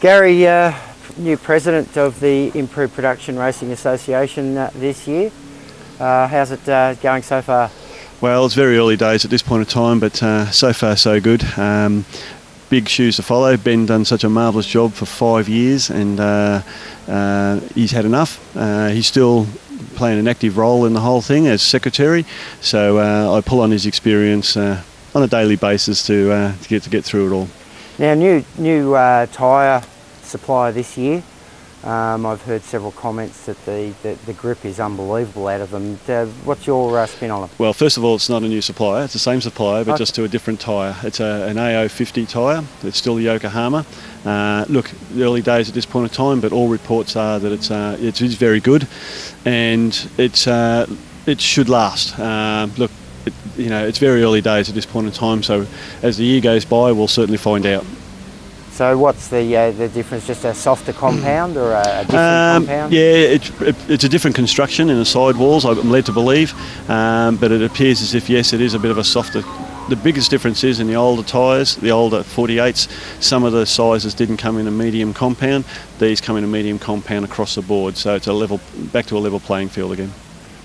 Gary, new president of the Improved Production Racing Association this year. How's it going so far? Well, it's very early days at this point of time, but so far so good. Big shoes to follow. Ben done such a marvellous job for 5 years, and he's had enough. He's still playing an active role in the whole thing as secretary, so I pull on his experience on a daily basis to get through it all. Now, new tyre supplier this year. I've heard several comments that the grip is unbelievable out of them. What's your spin on it? Well, first of all, it's not a new supplier. It's the same supplier, but just to a different tyre. It's an AO50 tyre. It's still Yokohama. Look, the early days at this point of time, but all reports are that it is very good, and it should last. Look, it's very early days at this point in time. So as the year goes by, we'll certainly find out. So what's the difference? Just a softer compound or a different compound? Yeah, it's a different construction in the sidewalls, I'm led to believe, but it appears as if, yes, it is a bit of a softer. The biggest difference is in the older tyres, the older 48s, some of the sizes didn't come in a medium compound. These come in a medium compound across the board, so it's back to a level playing field again.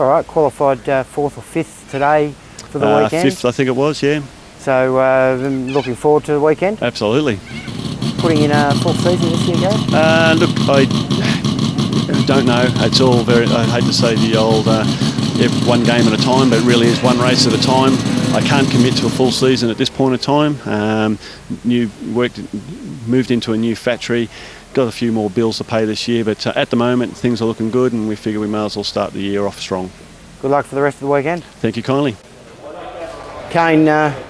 All right, qualified 4th or 5th today for the weekend? 5th, I think it was, yeah. So looking forward to the weekend? Absolutely. Putting in a full season this year, Gary? Look, I don't know. It's all very, I hate to say the old one game at a time, but it really is one race at a time. I can't commit to a full season at this point of time. Moved into a new factory, got a few more bills to pay this year, but at the moment things are looking good, and we figure we may as well start the year off strong. Good luck for the rest of the weekend. Thank you kindly. Kane,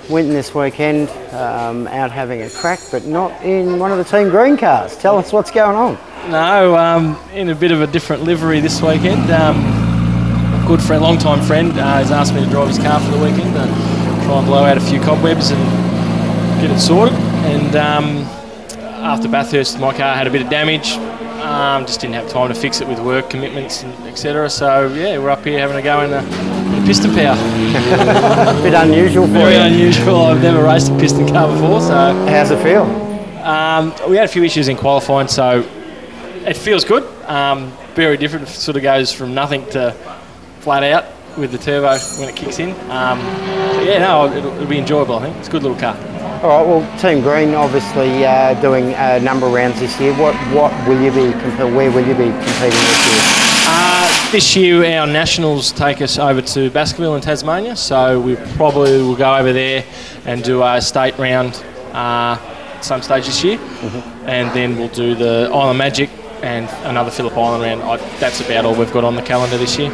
Winton this weekend, out having a crack, but not in one of the team green cars. Tell us what's going on. No, in a bit of a different livery this weekend. A good friend, long-time friend, has asked me to drive his car for the weekend and try and blow out a few cobwebs and get it sorted. And after Bathurst, my car had a bit of damage. Just didn't have time to fix it with work commitments and etc. So yeah, we're up here having a go in the piston power. A bit unusual for you. Very unusual. I've never raced a piston car before. So how's it feel? We had a few issues in qualifying, so it feels good. Very different. It sort of goes from nothing to flat out with the turbo when it kicks in. But yeah, no, it'll be enjoyable. I think it's a good little car. All right. Well, Team Green obviously doing a number of rounds this year. What will you be? Where will you be competing this year? This year our nationals take us over to Baskerville in Tasmania, so we probably will go over there and do a state round at some stage this year, and then we'll do the Island Magic and another Phillip Island round. That's about all we've got on the calendar this year.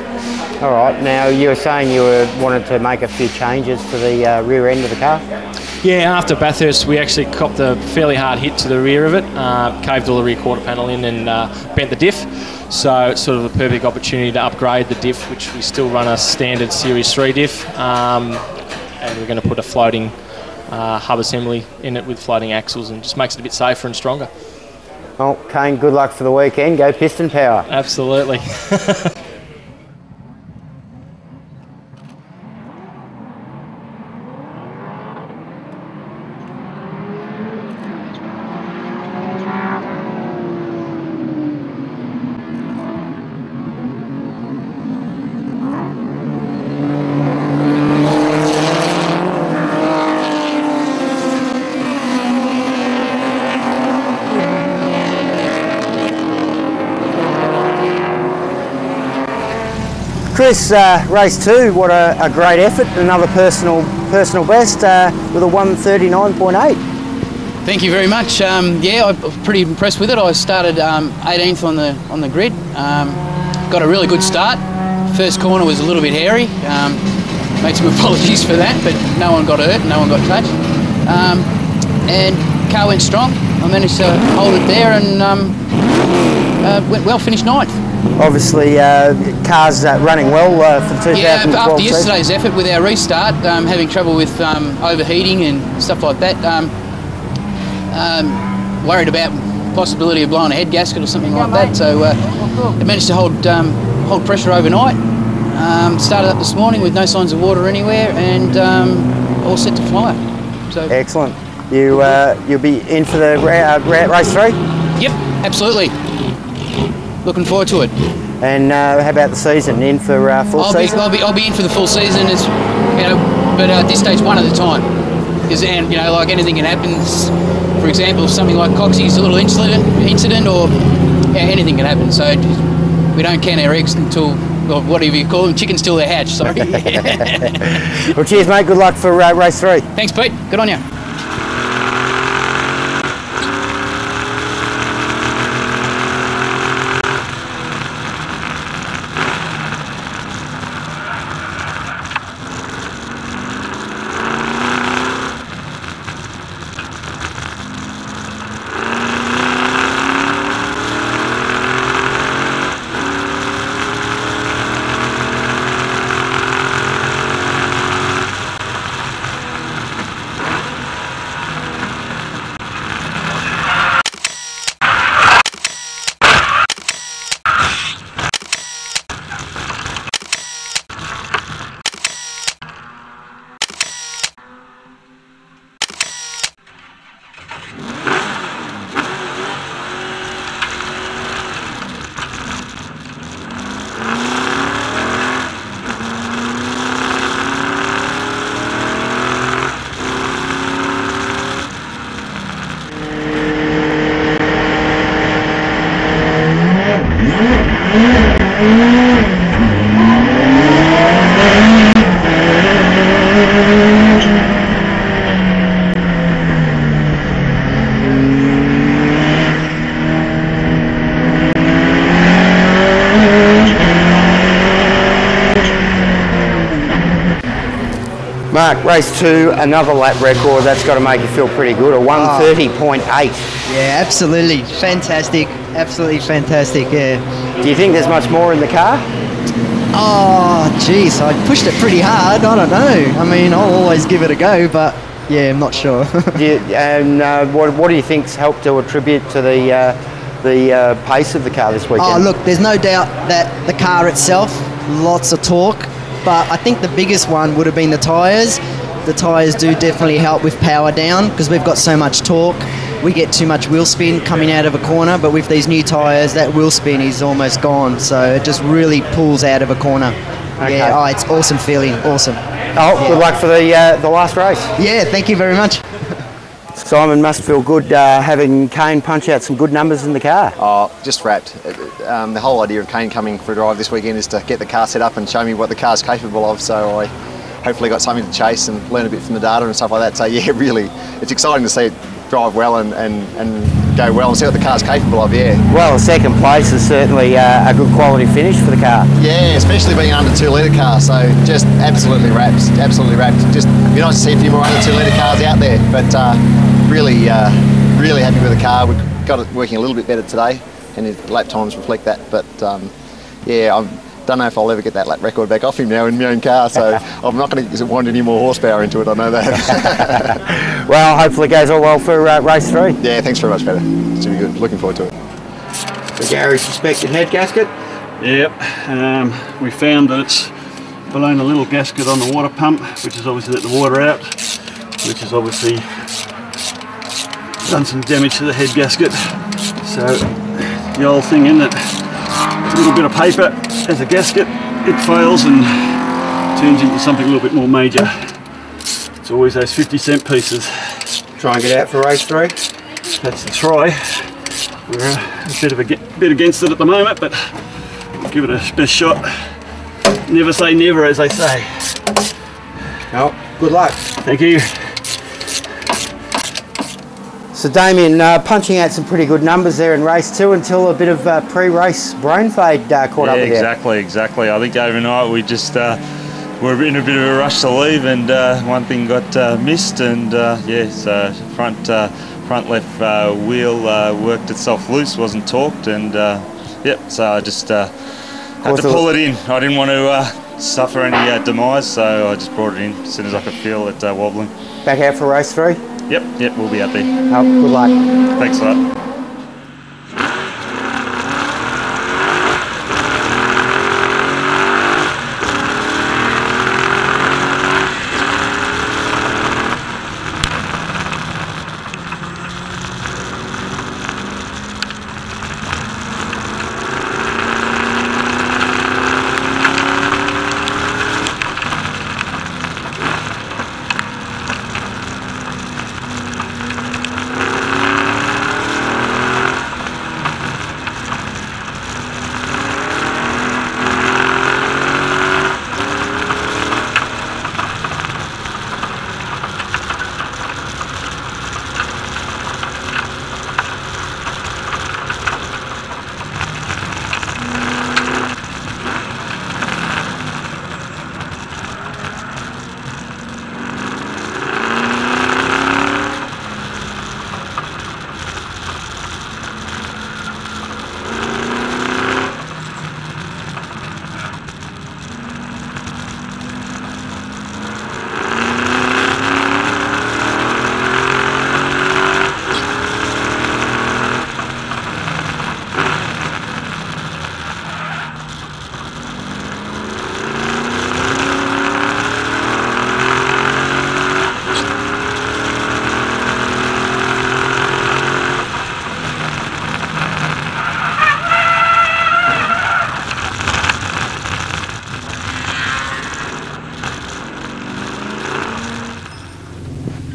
All right. Now you were saying you wanted to make a few changes to the rear end of the car. Yeah, after Bathurst we actually copped a fairly hard hit to the rear of it, caved all the rear quarter panel in and bent the diff. So it's sort of a perfect opportunity to upgrade the diff, which we still run a standard Series 3 diff, and we're going to put a floating hub assembly in it with floating axles, and just makes it a bit safer and stronger. Well, Kane, good luck for the weekend. Go Piston Power. Absolutely. Chris, race 2, what a great effort, another personal best with a 1:39.8. Thank you very much. Yeah, I was pretty impressed with it. I started 18th on the grid. Got a really good start. First corner was a little bit hairy. Make some apologies for that, but no one got hurt, no one got touched. And car went strong. I managed to hold it there and went well, finished 9th. Obviously, cars running well for the 2012 Yeah, after season. yesterday's effort with our restart, having trouble with overheating and stuff like that, worried about possibility of blowing a head gasket or something like that. So I managed to hold pressure overnight. Started up this morning with no signs of water anywhere, and all set to fly. So excellent. You'll be in for the race 3. Yep, absolutely. Looking forward to it. And how about the season? In for full season? I'll be in for the full season. It's, but at this stage, one at a time. And like anything can happen. For example, something like Coxie's a little incident, or anything can happen. So we don't count our eggs until, or whatever you call them, chickens till they're hatched. Sorry. Well, cheers, mate. Good luck for race 3. Thanks, Pete. Good on you. Mark, race 2, another lap record. That's got to make you feel pretty good. A 1:30.8. Yeah, absolutely. Fantastic. Absolutely fantastic, yeah. Do you think there's much more in the car? Oh, geez, I pushed it pretty hard. I don't know. I mean, I'll always give it a go, but yeah, I'm not sure. What do you think's helped to attribute to the pace of the car this weekend? Oh, look, there's no doubt that the car itself, lots of torque, but I think the biggest one would have been the tyres. The tyres do definitely help with power down because we've got so much torque. We get too much wheel spin coming out of a corner, but with these new tyres, that wheel spin is almost gone, so it just really pulls out of a corner. Okay. Yeah, oh, it's awesome feeling, awesome. Oh, good luck for the last race. Yeah, thank you very much. Simon, must feel good having Kane punch out some good numbers in the car. Oh, just wrapped. The whole idea of Kane coming for a drive this weekend is to get the car set up and show me what the car's capable of, so I hopefully got something to chase and learn a bit from the data and stuff like that. So yeah, really, it's exciting to see it drive well and go well and see what the car's capable of, yeah. Well, second place is certainly a good quality finish for the car. Yeah, especially being an under 2 litre car, so just absolutely wrapped, absolutely wrapped. Just be nice to see a few more under 2 litre cars out there, but really happy with the car. We've got it working a little bit better today, and the lap times reflect that, but yeah, I don't know if I'll ever get that lap record back off him now in my own car, so I'm not going to want any more horsepower into it, I know that. Well, hopefully it goes all well for race 3. Yeah, thanks very much, Peter. It's going to be good. Looking forward to it. The Gary suspected head gasket? Yep, we found that it's blown a little gasket on the water pump, which has obviously let the water out, which has obviously done some damage to the head gasket. So the old thing in that a little bit of paper as a gasket, it fails and turns into something a little bit more major. It's always those 50-cent pieces. Try and get out for race 3? That's the try. We're a bit against it at the moment, but we'll give it a best shot. Never say never, as they say. Oh, good luck. Thank you. So Damien, punching out some pretty good numbers there in race 2 until a bit of pre-race brain fade caught up with you. Exactly. I think overnight we just were in a bit of a rush to leave, and one thing got missed, and yeah, so front left wheel worked itself loose, wasn't torqued, and yep, so I just had to pull it in. I didn't want to suffer any demise, so I just brought it in as soon as I could feel it wobbling. Back out for race 3? Yep, we'll be out there. Oh, good luck. Thanks for that.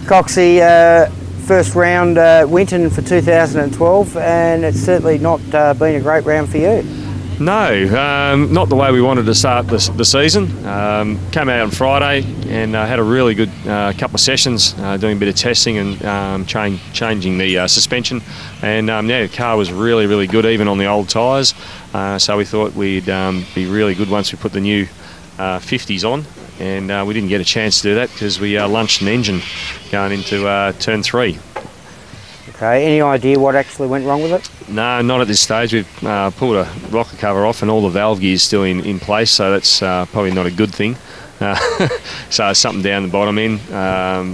Coxie, first round Winton for 2012, and it's certainly not been a great round for you. No, not the way we wanted to start the season. Came out on Friday and had a really good couple of sessions, doing a bit of testing and changing the suspension. And yeah, the car was really good, even on the old tyres. So we thought we'd be really good once we put the new 50s on. And we didn't get a chance to do that because we lunched an engine going into turn 3. Okay, any idea what actually went wrong with it? No, not at this stage. We've pulled a rocker cover off and all the valve gear's still in place, so that's probably not a good thing. So something down the bottom end,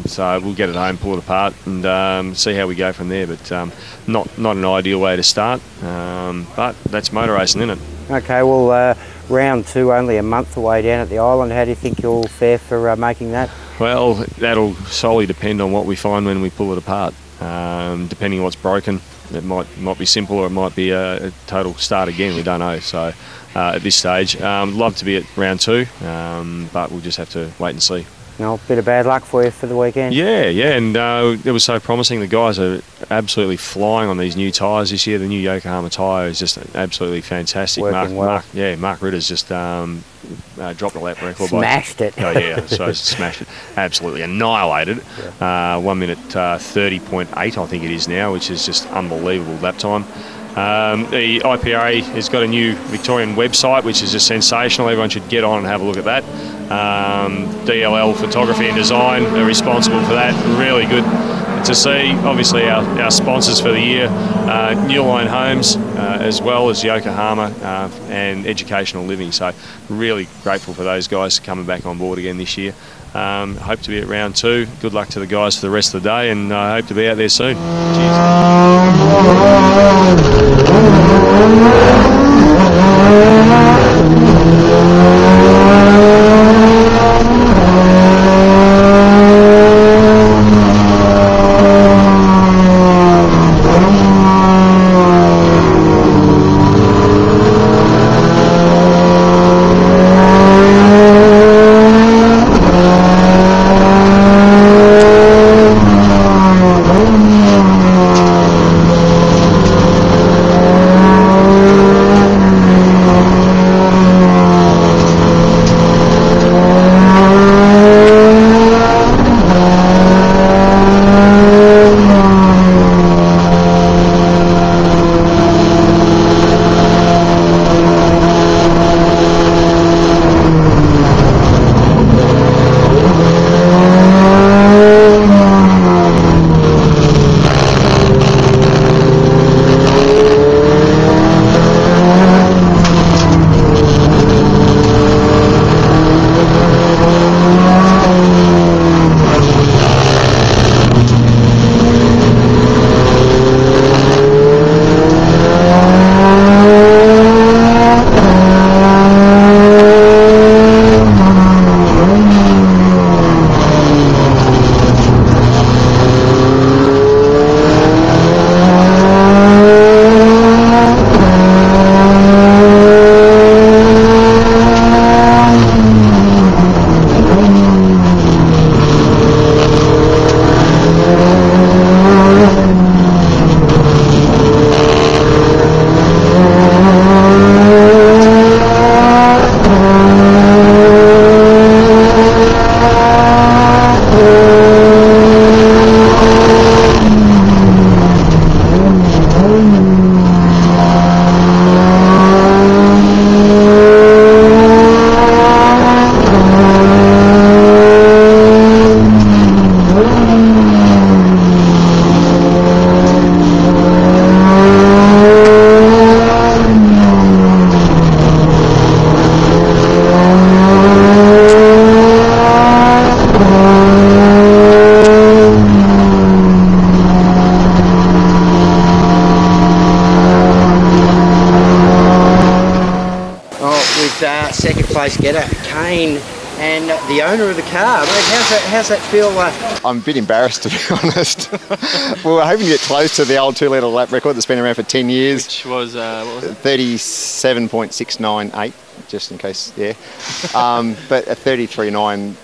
so we'll get it home, pull it apart and see how we go from there, but not an ideal way to start, but that's motor racing, isn't it? Okay, well round 2 only a month away down at the island. How do you think you'll fare for making that? Well, that'll solely depend on what we find when we pull it apart. Depending on what's broken, it might be simple or it might be a total start again, we don't know. So at this stage, love to be at round 2, but we'll just have to wait and see. No, bit of bad luck for you for the weekend. Yeah, and it was so promising. The guys are absolutely flying on these new tyres this year. The new Yokohama tyre is just absolutely fantastic. Working well. Mark Ritter's just dropped a lap record. Smashed it. Oh yeah, so smashed it. Absolutely annihilated. Yeah. 1 minute 30.8, I think it is now, which is just unbelievable lap time. The IPRA has got a new Victorian website, which is just sensational. Everyone should get on and have a look at that. DLL Photography and Design are responsible for that. Really good to see. Obviously our sponsors for the year, Newline Homes, as well as Yokohama and Educational Living. So really grateful for those guys coming back on board again this year. Hope to be at round 2. Good luck to the guys for the rest of the day, and I hope to be out there soon. Second place getter, Kane, and the owner of the car. Mate, how's that feel like? I'm a bit embarrassed, to be honest. We were hoping to get close to the old 2 litre lap record that's been around for 10 years. Which was, what was it? 37.698, just in case, yeah. But a 33.9,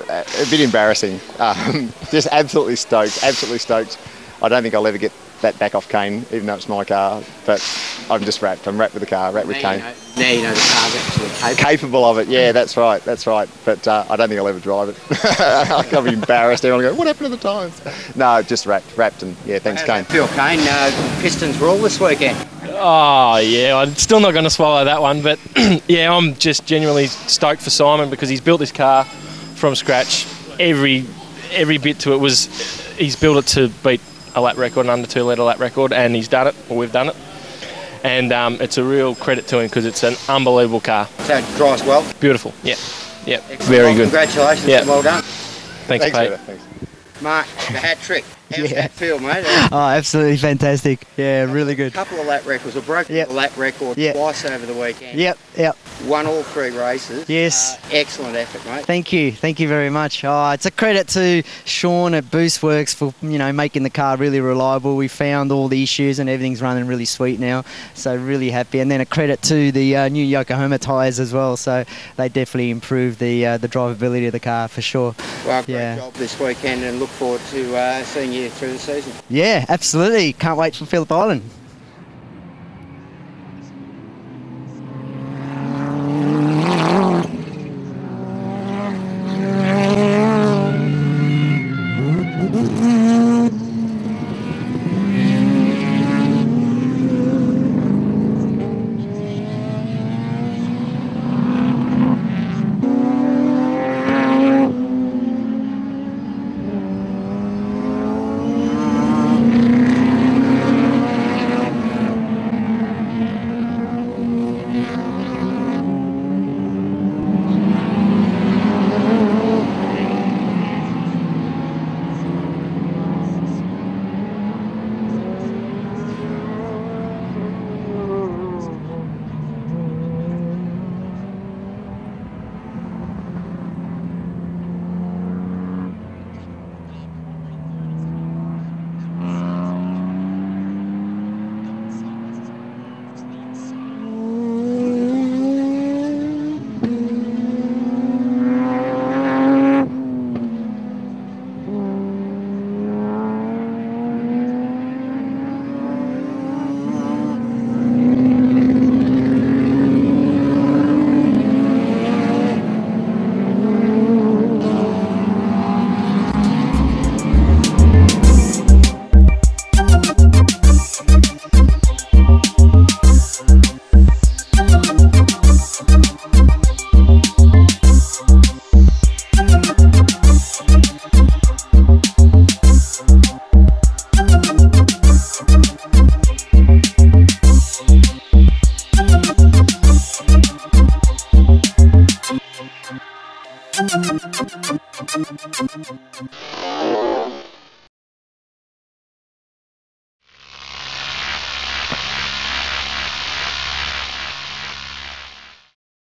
a bit embarrassing. Just absolutely stoked. I don't think I'll ever get that back off Kane, even though it's my car, but I'm just wrapped. I'm wrapped with the car, wrapped with Kane. Now you know the car's actually capable of it, yeah, that's right. But I don't think I'll ever drive it. I'll be embarrassed. Everyone will go, what happened to the times? No, just wrapped, and yeah, thanks, Kane. Phil Kane, Pistons rule this weekend. Oh, yeah, I'm still not going to swallow that one, but yeah, I'm just genuinely stoked for Simon because he's built this car from scratch. Every bit to it was, he's built it to beat a lap record, an under 2 litre lap record, and he's done it, or we've done it. And it's a real credit to him because it's an unbelievable car. So it drives well? Beautiful, yeah. Excellent. Very good. Congratulations, yeah. Well done. Thanks, Pete. Thanks. Mark, the hat trick. How's that feel, mate? Oh, absolutely fantastic. Yeah, really good. A couple of lap records. I broke the lap record twice over the weekend. Yep. Won all 3 races. Yes. Excellent effort, mate. Thank you very much. Oh, it's a credit to Sean at Boostworks for making the car really reliable. We found all the issues and everything's running really sweet now. So really happy. And then a credit to the new Yokohama tyres as well. So they definitely improved the drivability of the car for sure. Well, great job this weekend, and look forward to seeing you through the season. Yeah, absolutely. Can't wait for Phillip Island.